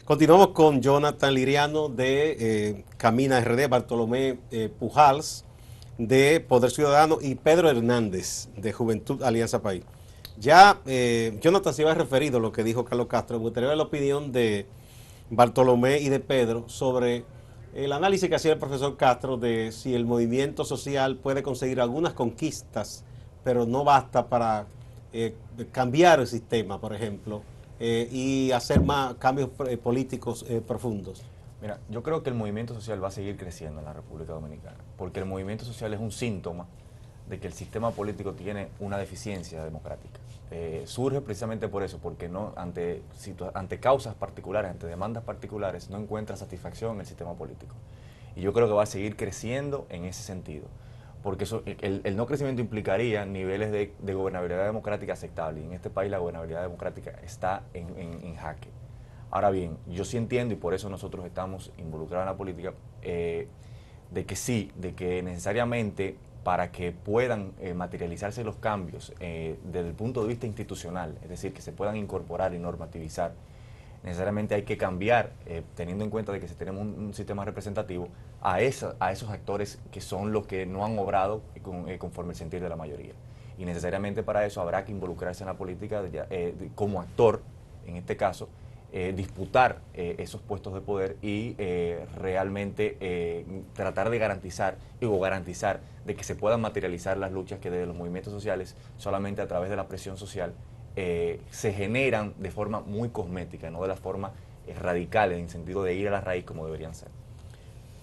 Continuamos con Jonathan Liriano de Camina RD, Bartolomé Pujals de Poder Ciudadano y Pedro Hernández de Juventud Alianza País. Ya Jonathan se iba referido a lo que dijo Carlos Castro. Me gustaría ver la opinión de Bartolomé y de Pedro sobre el análisis que hacía el profesor Castro de si el movimiento social puede conseguir algunas conquistas, pero no basta para cambiar el sistema, por ejemplo, y hacer más cambios políticos profundos. Mira, yo creo que el movimiento social va a seguir creciendo en la República Dominicana, porque el movimiento social es un síntoma de que el sistema político tiene una deficiencia democrática. Surge precisamente por eso, porque no ante causas particulares, ante demandas particulares, no encuentra satisfacción en el sistema político. Y yo creo que va a seguir creciendo en ese sentido, porque el no crecimiento implicaría niveles de gobernabilidad democrática aceptables, y en este país la gobernabilidad democrática está en jaque. Ahora bien, yo sí entiendo, y por eso nosotros estamos involucrados en la política, de que sí, de que necesariamente para que puedan materializarse los cambios desde el punto de vista institucional, es decir, que se puedan incorporar y normativizar, necesariamente hay que cambiar, teniendo en cuenta de que si tenemos un sistema representativo, a esos actores que son los que no han obrado conforme el sentir de la mayoría. Y necesariamente para eso habrá que involucrarse en la política como actor, en este caso, disputar esos puestos de poder y realmente tratar de garantizar de que se puedan materializar las luchas que desde los movimientos sociales, solamente a través de la presión social, se generan de forma muy cosmética, no de la forma radical, en el sentido de ir a la raíz como deberían ser.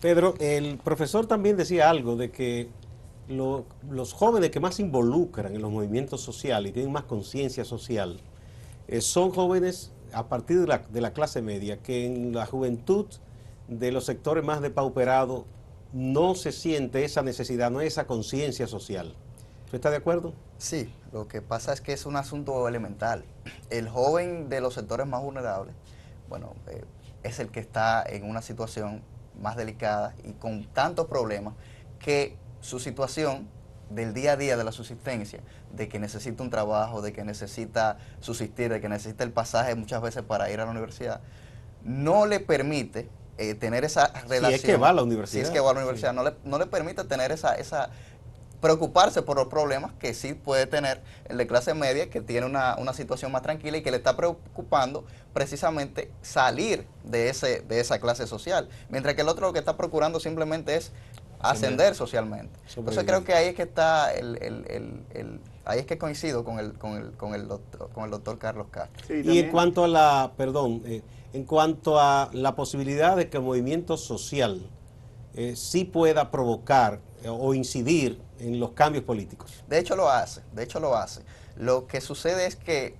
Pedro, el profesor también decía algo de que los jóvenes que más se involucran en los movimientos sociales y tienen más conciencia social son jóvenes a partir de la clase media, que en la juventud de los sectores más depauperados no se siente esa necesidad, no hay esa conciencia social. ¿Usted está de acuerdo? Sí, lo que pasa es que es un asunto elemental. El joven de los sectores más vulnerables, bueno, es el que está en una situación más delicada y con tantos problemas que su situación del día a día de la subsistencia, de que necesita un trabajo, de que necesita subsistir, de que necesita el pasaje muchas veces para ir a la universidad, no le permite tener esa relación. Si es que va a la universidad. Si es que va a la universidad, sí. No le permite tener esa preocuparse por los problemas que sí puede tener el de clase media, que tiene una situación más tranquila y que le está preocupando precisamente salir de esa clase social, mientras que el otro lo que está procurando simplemente es ascender socialmente. Entonces creo que ahí es que está ahí es que coincido con el doctor Carlos Castro. Sí, y en cuanto a la, en cuanto a la posibilidad de que el movimiento social sí pueda provocar o incidir en los cambios políticos. De hecho lo hace. Lo que sucede es que,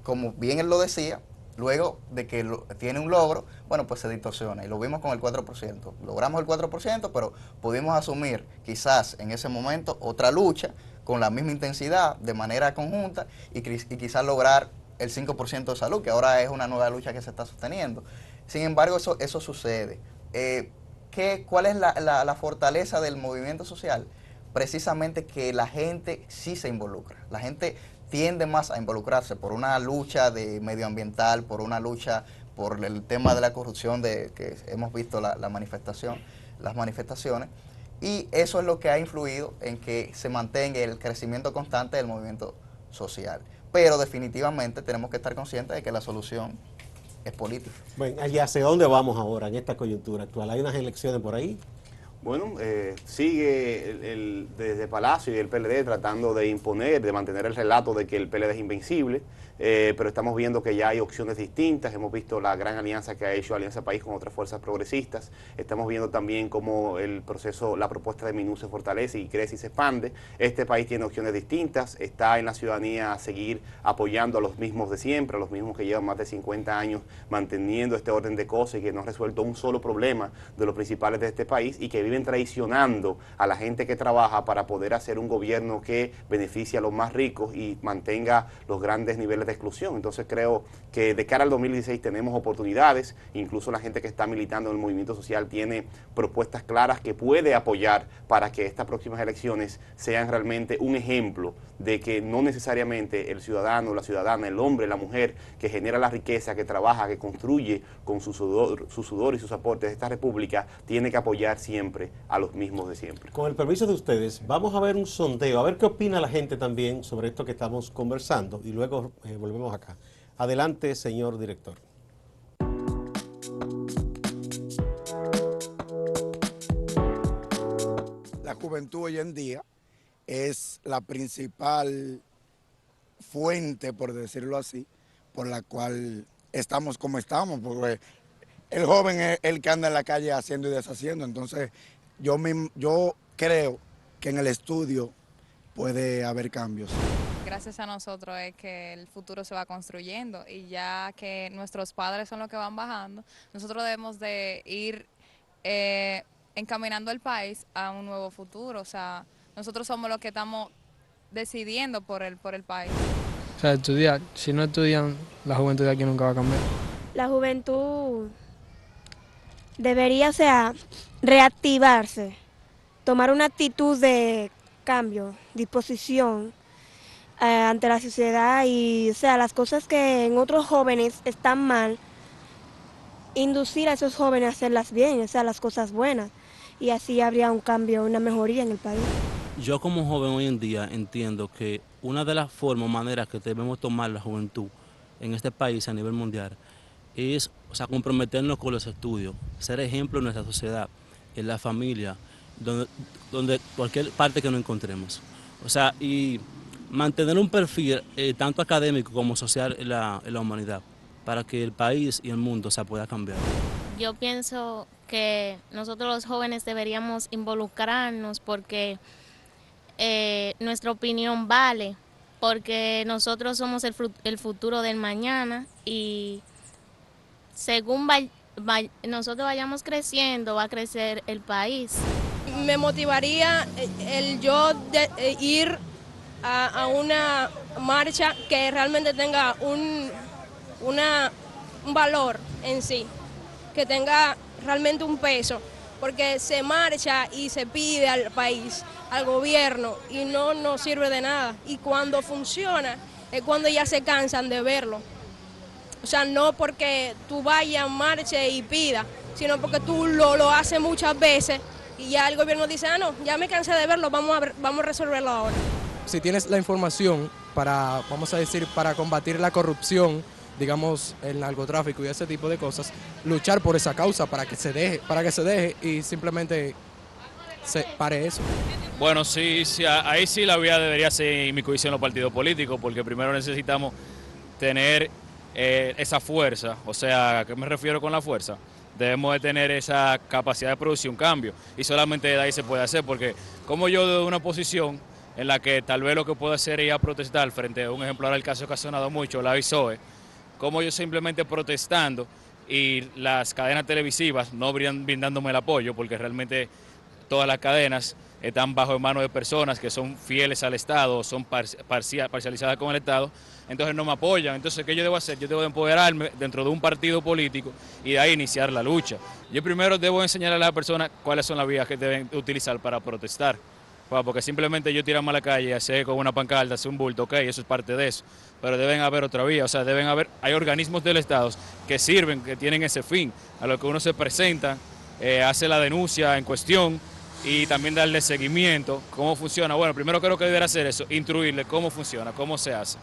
como bien él lo decía, luego de que tiene un logro, bueno, pues se distorsiona. Y lo vimos con el 4%. Logramos el 4%, pero pudimos asumir quizás en ese momento otra lucha con la misma intensidad, de manera conjunta, y quizás lograr el 5% de salud, que ahora es una nueva lucha que se está sosteniendo. Sin embargo, eso sucede. ¿Cuál es la fortaleza del movimiento social? Precisamente que la gente sí se involucra. La gente tiende más a involucrarse por una lucha medioambiental, por una lucha por el tema de la corrupción, que hemos visto las manifestaciones, y eso es lo que ha influido en que se mantenga el crecimiento constante del movimiento social. Pero definitivamente tenemos que estar conscientes de que la solución es política. Bueno, ¿y hacia dónde vamos ahora en esta coyuntura actual? ¿Hay unas elecciones por ahí? Bueno, sigue desde Palacio y el PLD tratando de imponer, de mantener el relato de que el PLD es invencible, pero estamos viendo que ya hay opciones distintas. Hemos visto la gran alianza que ha hecho Alianza País con otras fuerzas progresistas. Estamos viendo también cómo la propuesta de Minú se fortalece y crece y se expande. Este país tiene opciones distintas. Está en la ciudadanía a seguir apoyando a los mismos de siempre, a los mismos que llevan más de 50 años manteniendo este orden de cosas y que no han resuelto un solo problema de los principales de este país y que viven traicionando a la gente que trabaja para poder hacer un gobierno que beneficie a los más ricos y mantenga los grandes niveles de exclusión. Entonces creo que de cara al 2016 tenemos oportunidades, incluso la gente que está militando en el movimiento social tiene propuestas claras que puede apoyar para que estas próximas elecciones sean realmente un ejemplo de que no necesariamente el ciudadano, la ciudadana, el hombre, la mujer que genera la riqueza, que trabaja, que construye con su sudor y sus aportes de esta república, tiene que apoyar siempre a los mismos de siempre. Con el permiso de ustedes, vamos a ver un sondeo, a ver qué opina la gente también sobre esto que estamos conversando y luego volvemos acá. Adelante, señor director. La juventud hoy en día es la principal fuente, por decirlo así, por la cual estamos como estamos, porque el joven es el que anda en la calle haciendo y deshaciendo. Entonces yo creo que en el estudio puede haber cambios. Gracias a nosotros es que el futuro se va construyendo, y ya que nuestros padres son los que van bajando, nosotros debemos de ir encaminando el país a un nuevo futuro. O sea, nosotros somos los que estamos decidiendo por el país. O sea, estudiar. Si no estudian, la juventud de aquí nunca va a cambiar. La juventud debería, o sea, reactivarse, tomar una actitud de cambio, disposición ante la sociedad y, o sea, las cosas que en otros jóvenes están mal, inducir a esos jóvenes a hacerlas bien, o sea, las cosas buenas, y así habría un cambio, una mejoría en el país. Yo como joven hoy en día entiendo que una de las formas o maneras que debemos tomar la juventud en este país a nivel mundial es, o sea, comprometernos con los estudios, ser ejemplo en nuestra sociedad, en la familia, donde cualquier parte que nos encontremos. O sea, y mantener un perfil tanto académico como social en la humanidad, para que el país y el mundo se pueda cambiar. Yo pienso que nosotros los jóvenes deberíamos involucrarnos porque nuestra opinión vale, porque nosotros somos el futuro del mañana, y según nosotros vayamos creciendo, va a crecer el país. Me motivaría el yo ir a una marcha que realmente tenga un valor en sí, que tenga realmente un peso, porque se marcha y se pide al país, al gobierno, y no nos sirve de nada. Y cuando funciona es cuando ya se cansan de verlo. O sea, no porque tú vayas, marche y pida, sino porque tú lo haces muchas veces y ya el gobierno dice, no, ya me cansé de verlo, vamos a resolverlo ahora. Si tienes la información para, vamos a decir, para combatir la corrupción, digamos, el narcotráfico y ese tipo de cosas, luchar por esa causa para que se deje y simplemente se pare eso. Bueno, sí, ahí sí la vía debería ser inmiscuirse en los partidos políticos, porque primero necesitamos tener esa fuerza. O sea, ¿a qué me refiero con la fuerza? Debemos de tener esa capacidad de producir un cambio, y solamente de ahí se puede hacer, porque como yo de una posición en la que tal vez lo que puedo hacer es ir a protestar frente a un ejemplo, ahora el caso que ha sonado mucho, la ISOE, como yo simplemente protestando y las cadenas televisivas no brindándome el apoyo, porque realmente todas las cadenas están bajo manos de personas que son fieles al Estado, son parcializadas con el Estado, entonces no me apoyan. Entonces, ¿qué yo debo hacer? Yo debo empoderarme dentro de un partido político y de ahí iniciar la lucha. Yo primero debo enseñarle a las personas cuáles son las vías que deben utilizar para protestar, porque simplemente yo tirarme a la calle, hacer con una pancarta, hacer un bulto, ok, eso es parte de eso, pero deben haber otra vía. O sea, hay organismos del Estado que sirven, que tienen ese fin, a lo que uno se presenta, hace la denuncia en cuestión, y también darle seguimiento, cómo funciona. Bueno, primero creo que debería hacer eso, instruirle cómo funciona, cómo se hace.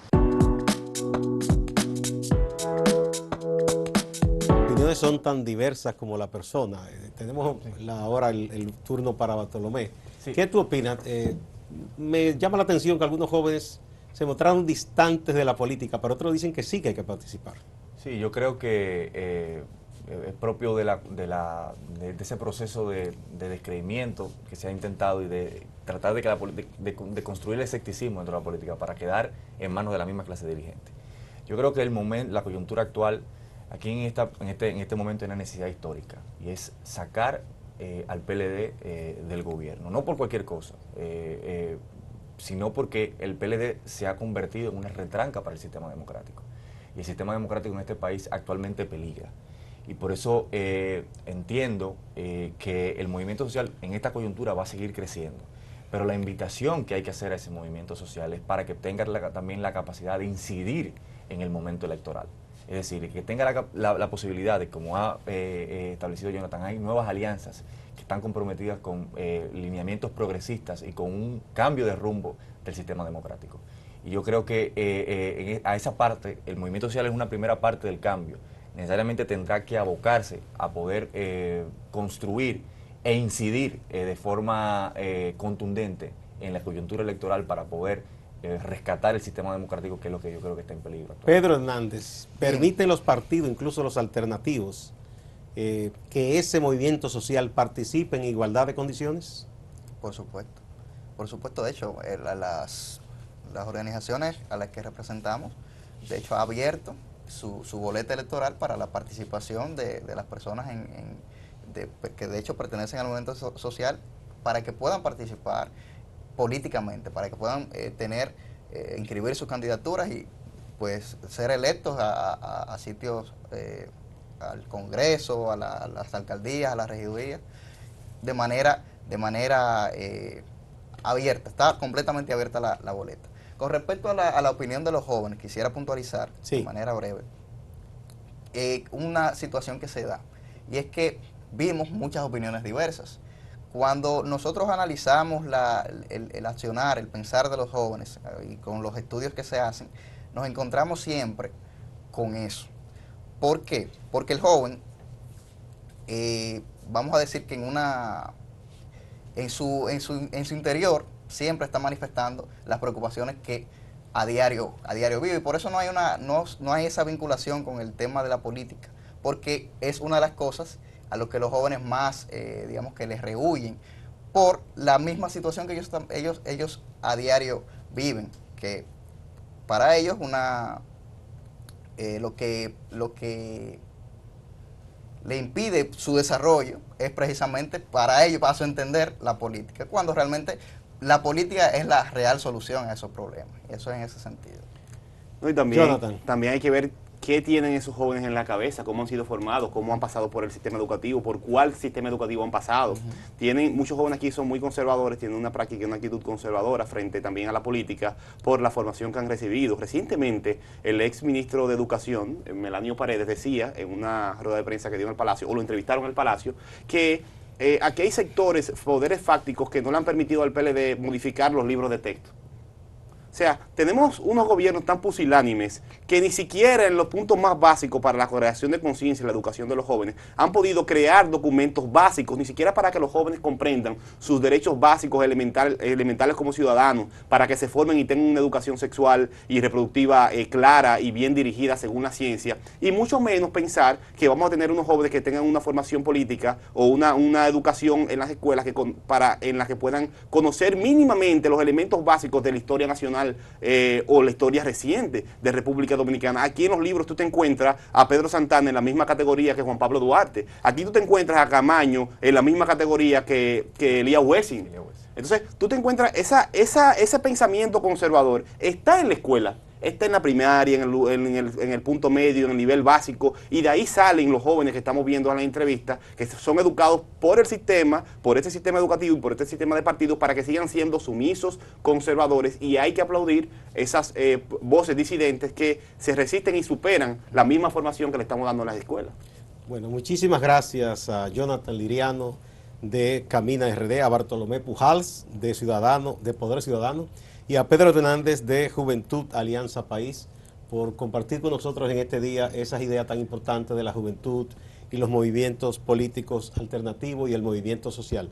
Las opiniones son tan diversas como la persona. Tenemos ahora el turno para Bartolomé. Sí. ¿Qué tú opinas? Me llama la atención que algunos jóvenes se mostraron distantes de la política, pero otros dicen que sí que hay que participar. Sí, yo creo que es propio de ese proceso de descreimiento que se ha intentado, y de tratar de construir el escepticismo dentro de la política para quedar en manos de la misma clase dirigente. Yo creo que la coyuntura actual, aquí en este momento, hay una necesidad histórica, y es sacar al PLD del gobierno, no por cualquier cosa, sino porque el PLD se ha convertido en una retranca para el sistema democrático, y el sistema democrático en este país actualmente peligra. Y por eso entiendo que el movimiento social en esta coyuntura va a seguir creciendo. Pero la invitación que hay que hacer a ese movimiento social es para que tenga también la capacidad de incidir en el momento electoral. Es decir, que tenga la posibilidad de, como ha establecido Jonathan, hay nuevas alianzas que están comprometidas con lineamientos progresistas y con un cambio de rumbo del sistema democrático. Y yo creo que a esa parte, el movimiento social es una primera parte del cambio. Necesariamente tendrá que abocarse a poder construir e incidir de forma contundente en la coyuntura electoral para poder rescatar el sistema democrático, que es lo que yo creo que está en peligro. Pedro Hernández, ¿permiten los partidos, incluso los alternativos, que ese movimiento social participe en igualdad de condiciones? Por supuesto. Por supuesto, de hecho, las organizaciones a las que representamos, de hecho, ha abierto su boleta electoral para la participación de las personas que de hecho pertenecen al movimiento social, para que puedan participar políticamente, para que puedan inscribir sus candidaturas y pues ser electos a sitios, al Congreso, a las alcaldías, a las regidurías, de manera abierta. Está completamente abierta la boleta. Con respecto a la opinión de los jóvenes, quisiera puntualizar de manera breve una situación que se da, y es que vimos muchas opiniones diversas. Cuando nosotros analizamos el accionar, el pensar de los jóvenes y con los estudios que se hacen, nos encontramos siempre con eso. ¿Por qué? Porque el joven, vamos a decir que en su interior siempre está manifestando las preocupaciones que a diario vive, y por eso no hay esa vinculación con el tema de la política, porque es una de las cosas a lo que los jóvenes más, digamos, que les rehuyen por la misma situación que ellos a diario viven, que para ellos lo que le impide su desarrollo es precisamente para ellos, para su entender, la política, cuando realmente la política es la real solución a esos problemas. Y eso es en ese sentido. No, y también hay que ver qué tienen esos jóvenes en la cabeza, cómo han sido formados, cómo han pasado por el sistema educativo, por cuál sistema educativo han pasado. Muchos jóvenes aquí son muy conservadores, tienen una práctica y una actitud conservadora frente también a la política por la formación que han recibido. Recientemente, el ex ministro de Educación, Melanio Paredes, decía en una rueda de prensa que dio en el Palacio, o lo entrevistaron en el Palacio, que aquí hay sectores, poderes fácticos que no le han permitido al PLD modificar los libros de texto. O sea, tenemos unos gobiernos tan pusilánimes que ni siquiera en los puntos más básicos para la creación de conciencia y la educación de los jóvenes han podido crear documentos básicos, ni siquiera para que los jóvenes comprendan sus derechos básicos elementales como ciudadanos, para que se formen y tengan una educación sexual y reproductiva clara y bien dirigida según la ciencia, y mucho menos pensar que vamos a tener unos jóvenes que tengan una formación política o una educación en las escuelas en las que puedan conocer mínimamente los elementos básicos de la historia nacional o la historia reciente de República Dominicana. Aquí en los libros tú te encuentras a Pedro Santana en la misma categoría que Juan Pablo Duarte. Aquí tú te encuentras a Camaño en la misma categoría que Elías Wessing. Entonces tú te encuentras, ese pensamiento conservador está en la escuela, está en la primaria, en el punto medio, en el nivel básico, y de ahí salen los jóvenes que estamos viendo en la entrevista, que son educados por el sistema, por este sistema educativo y por este sistema de partidos, para que sigan siendo sumisos, conservadores, y hay que aplaudir esas voces disidentes que se resisten y superan la misma formación que le estamos dando en las escuelas. Bueno, muchísimas gracias a Jonathan Liriano de Camina RD, a Bartolomé Pujals de Poder Ciudadano, y a Pedro Hernández de Juventud Alianza País por compartir con nosotros en este día esas ideas tan importantes de la juventud y los movimientos políticos alternativos y el movimiento social.